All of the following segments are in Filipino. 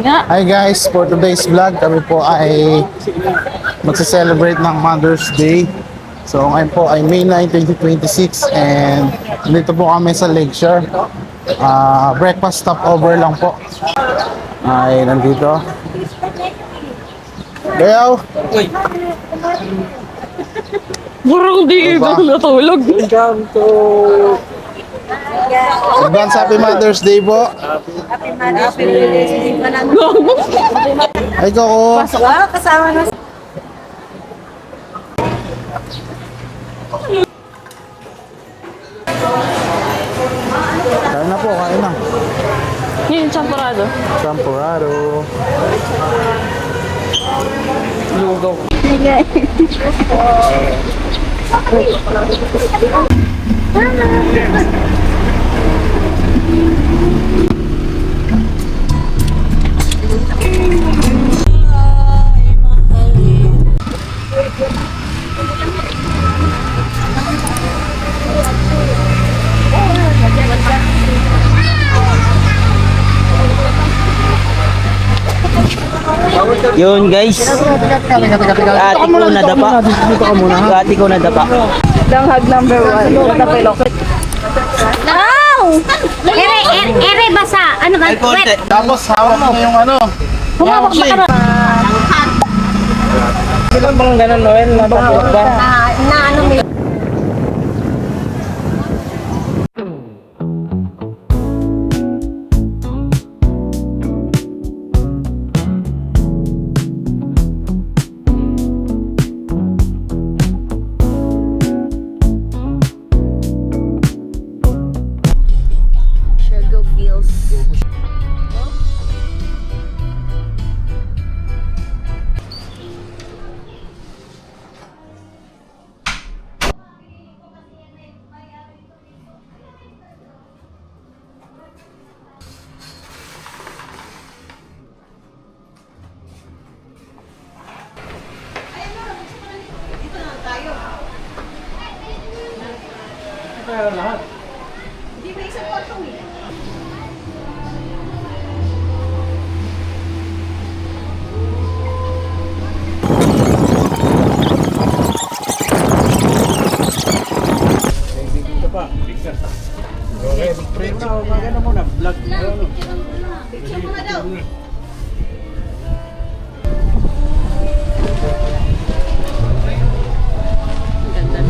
nga. Hi guys, for today's vlog, kami po ay magse-celebrate ng Mother's Day. So ngayon po ay May 9, 2026 and dito po kami sa Lakeshore. Breakfast stopover lang po. Ay, nandito. Gayaw! Burong di Diba? ibang natulog. Advance Happy Mother's Day po. Happy Mother's Day. Ay, Coco. Wow, kasama na. Kain na po, kain na. Yun, champurado. Champurado. Lugaw. Yun guys, ati ko nadapa. Ati ko nadapa. Langhag number 1. Natapilok. Wow! Ere basa. Ano ba? Wet. Tapos hawak mo yung ano. Humawak ba ka na? Ilan bang ganun Noel? Napapulot ba? Na ano may Sugar feels.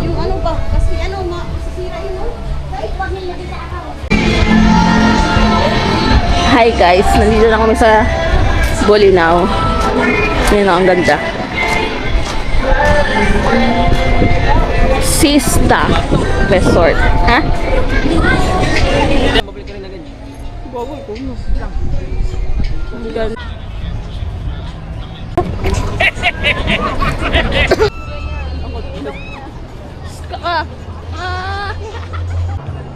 Yung ano ba? Kasi ano, masisira yun, no? Kahit wag nila kita ako. Hi guys, nandito na kami sa Bolinao. Yan ang ganda. Sista Resort. Ha? Ang ganda.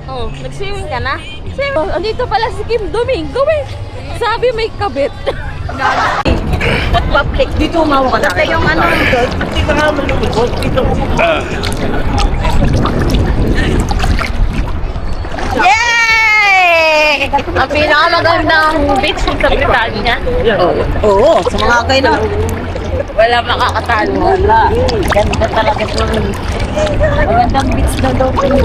Oh, nag-swimming ka na? Oh, andito pala si Kim Domingo eh. Sabi may kabit. Public. Dito umawa ka na. Basta yung ano. Yay! Ang pinakamagandang beach sa Britanya. Oo, sa mga kayo na. Wala makakatalo. Wala. Ganda talaga ito. Magandang beach na daw po yan.